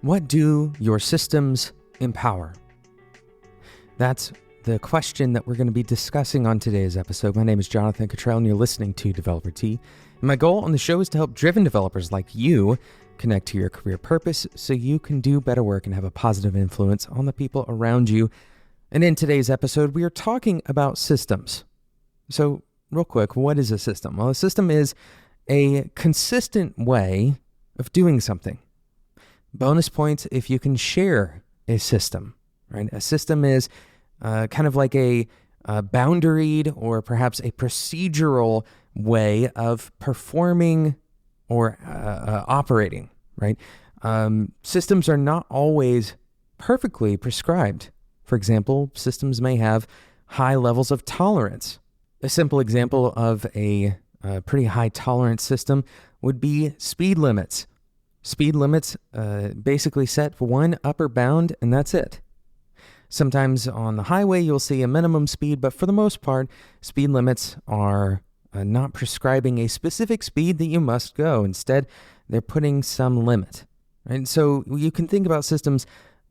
What do your systems empower? That's the question that we're going to be discussing on today's episode. My name is Jonathan Cottrell, and you're listening to Developer T. And my goal on the show is to help driven developers like you connect to your career purpose so you can do better work and have a positive influence on the people around you. And in today's episode, we are talking about systems. So real quick, what is a system? Well, a system is a consistent way of doing something. Bonus points if you can share a system, right? A system is kind of like a boundaried or perhaps a procedural way of performing or operating, right? Systems are not always perfectly prescribed. For example, systems may have high levels of tolerance. A simple example of a pretty high tolerance system would be speed limits. Speed limits basically set one upper bound, and that's it. Sometimes on the highway, you'll see a minimum speed, but for the most part, speed limits are not prescribing a specific speed that you must go. Instead, they're putting some limit. And so you can think about systems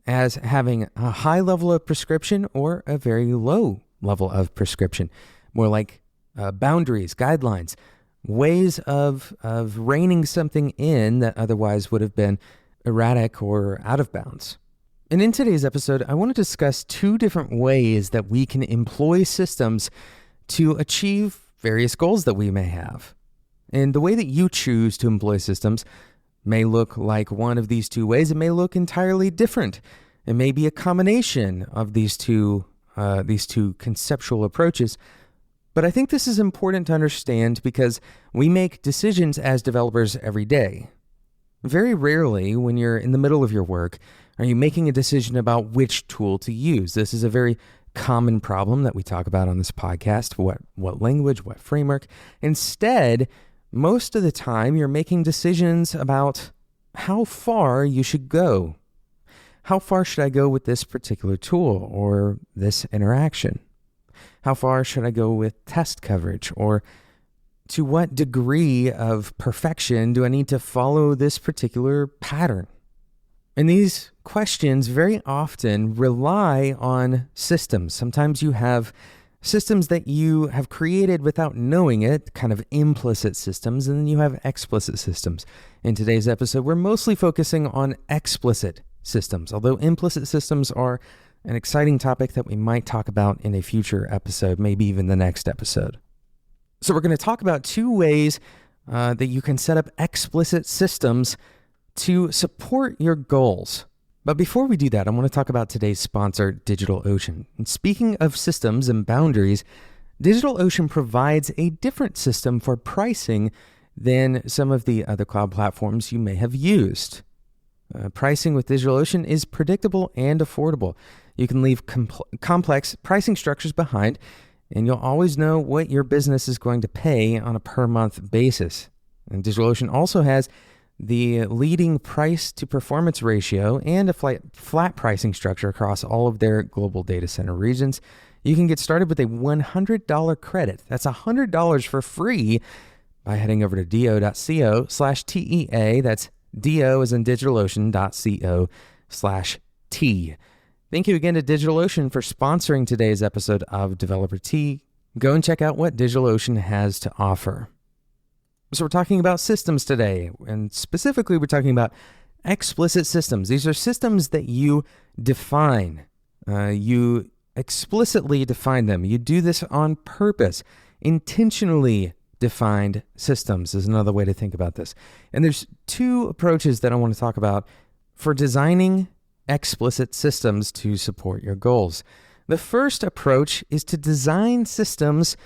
as having a high level of prescription or a very low level of prescription, more like boundaries, guidelines, ways of reining something in that otherwise would have been erratic or out of bounds. And in today's episode, I want to discuss two different ways that we can employ systems to achieve various goals that we may have. And the way that you choose to employ systems may look like one of these two ways. It may look entirely different. It may be a combination of these two conceptual approaches. But I think this is important to understand because we make decisions as developers every day. Very rarely, when you're in the middle of your work, are you making a decision about which tool to use. This is a very common problem that we talk about on this podcast. What language, what framework. Instead, most of the time, you're making decisions about how far you should go. How far should I go with this particular tool or this interaction? How far should I go with test coverage? Or to what degree of perfection do I need to follow this particular pattern? And these questions very often rely on systems. Sometimes you have systems that you have created without knowing it, kind of implicit systems, and then you have explicit systems. In today's episode, we're mostly focusing on explicit systems, although implicit systems are an exciting topic that we might talk about in a future episode, maybe even the next episode. So we're going to talk about two ways that you can set up explicit systems to support your goals. But before we do that, I want to talk about today's sponsor, DigitalOcean. And speaking of systems and boundaries, DigitalOcean provides a different system for pricing than some of the other cloud platforms you may have used. Pricing with DigitalOcean is predictable and affordable. You can leave complex pricing structures behind, and you'll always know what your business is going to pay on a per-month basis. And DigitalOcean also has the leading price to performance ratio and a flat pricing structure across all of their global data center regions. You can get started with a $100 credit. That's $100 for free by heading over to do.co/TEA. That's do as in DigitalOcean.co/T. Thank you again to DigitalOcean for sponsoring today's episode of Developer T. Go and check out what DigitalOcean has to offer. So we're talking about systems today, and specifically we're talking about explicit systems. These are systems that you define. You explicitly define them. You do this on purpose. Intentionally defined systems is another way to think about this. And there's two approaches that I want to talk about for designing explicit systems to support your goals. The first approach is to design systems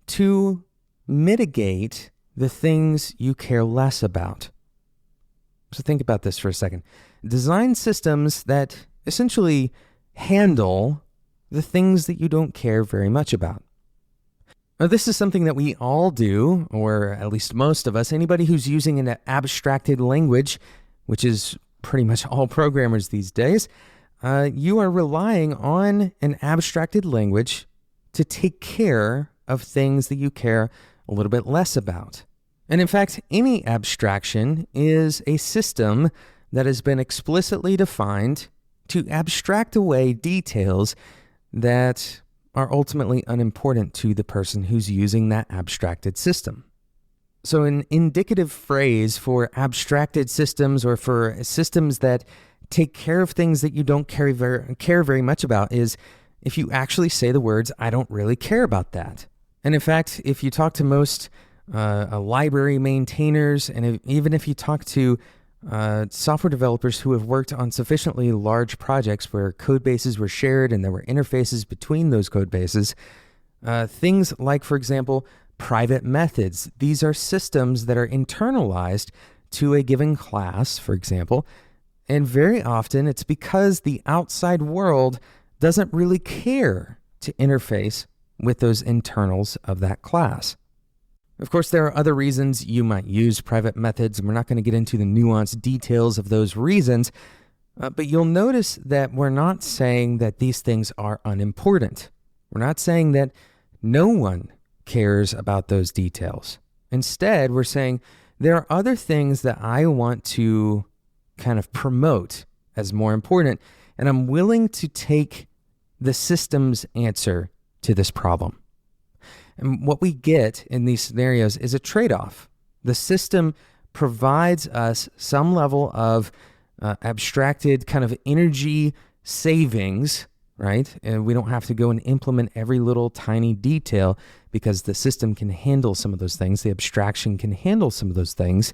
to mitigate the things you care less about. So think about this for a second. Design systems that essentially handle the things that you don't care very much about. Now, this is something that we all do, or at least most of us. Anybody who's using an abstracted language, which is pretty much all programmers these days, you are relying on an abstracted language to take care of things that you care a little bit less about. And in fact, any abstraction is a system that has been explicitly defined to abstract away details that are ultimately unimportant to the person who's using that abstracted system. So an indicative phrase for abstracted systems or for systems that take care of things that you don't care very much about is if you actually say the words, "I don't really care about that." And in fact, if you talk to most library maintainers, and even if you talk to software developers who have worked on sufficiently large projects where code bases were shared and there were interfaces between those code bases, things like, for example, private methods. These are systems that are internalized to a given class, for example, and very often it's because the outside world doesn't really care to interface with those internals of that class. Of course, there are other reasons you might use private methods, and we're not going to get into the nuanced details of those reasons, but you'll notice that we're not saying that these things are unimportant. We're not saying that no one cares about those details. Instead, we're saying there are other things that I want to kind of promote as more important, and I'm willing to take the system's answer to this problem. And what we get in these scenarios is a trade-off. The system provides us some level of abstracted kind of energy savings, right? And we don't have to go and implement every little tiny detail because the system can handle some of those things. The abstraction can handle some of those things.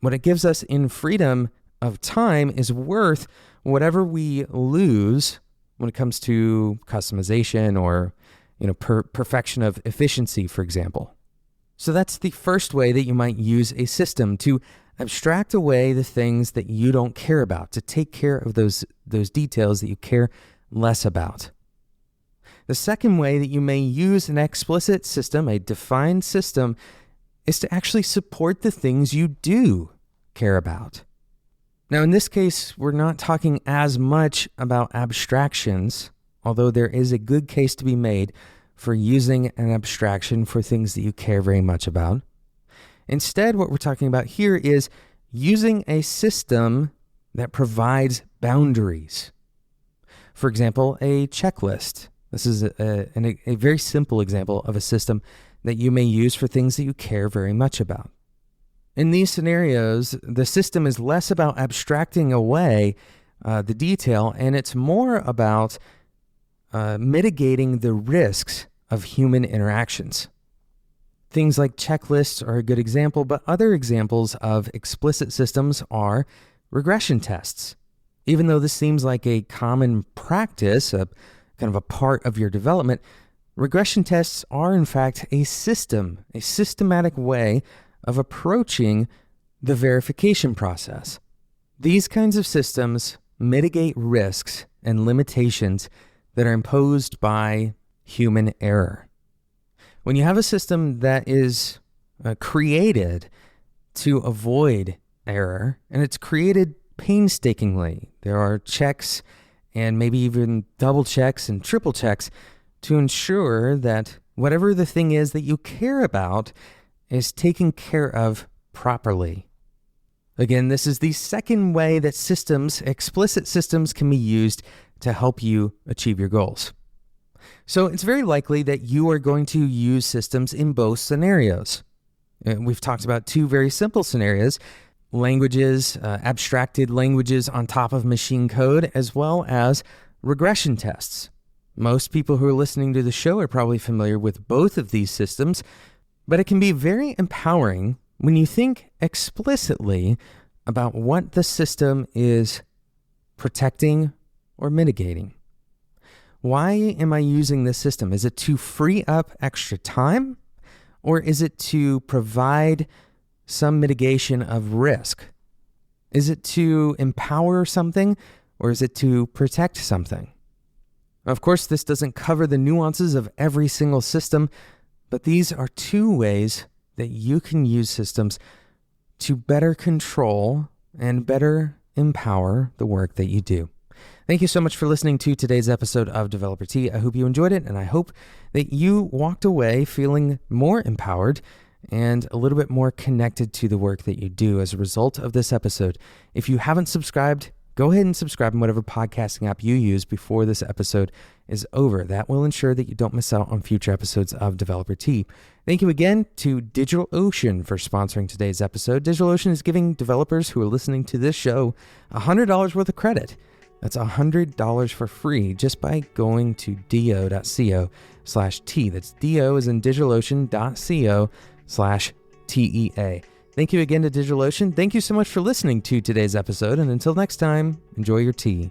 What it gives us in freedom of time is worth whatever we lose when it comes to customization or perfection of efficiency, for example. So that's the first way that you might use a system to abstract away the things that you don't care about, to take care of those details that you care less about. The second way that you may use an explicit system, a defined system, is to actually support the things you do care about. Now, in this case, we're not talking as much about abstractions, although there is a good case to be made for using an abstraction for things that you care very much about. Instead, what we're talking about here is using a system that provides boundaries. For example, a checklist. This is a very simple example of a system that you may use for things that you care very much about. In these scenarios, the system is less about abstracting away the detail, and it's more about mitigating the risks of human interactions. Things like checklists are a good example, but other examples of explicit systems are regression tests. Even though this seems like a common practice, a kind of a part of your development, regression tests are in fact a systematic way of approaching the verification process. These kinds of systems mitigate risks and limitations that are imposed by human error. When you have a system that is created to avoid error, and it's created painstakingly, there are checks and maybe even double checks and triple checks to ensure that whatever the thing is that you care about is taken care of properly. Again, this is the second way that explicit systems can be used to help you achieve your goals. So it's very likely that you are going to use systems in both scenarios. We've talked about two very simple scenarios: languages, abstracted languages on top of machine code, as well as regression tests. Most people who are listening to the show are probably familiar with both of these systems, but it can be very empowering when you think explicitly about what the system is protecting or mitigating. Why am I using this system? Is it to free up extra time, or is it to provide some mitigation of risk? Is it to empower something, or is it to protect something? Of course, this doesn't cover the nuances of every single system, but these are two ways that you can use systems to better control and better empower the work that you do. Thank you so much for listening to today's episode of Developer Tea. I hope you enjoyed it, and I hope that you walked away feeling more empowered and a little bit more connected to the work that you do as a result of this episode. If you haven't subscribed, go ahead and subscribe in whatever podcasting app you use before this episode is over. That will ensure that you don't miss out on future episodes of Developer Tea. Thank you again to DigitalOcean for sponsoring today's episode. DigitalOcean is giving developers who are listening to this show $100 worth of credit. That's $100 for free just by going to do.co/T. That's do as in digitalocean.co/TEA. Thank you again to DigitalOcean. Thank you so much for listening to today's episode. And until next time, enjoy your tea.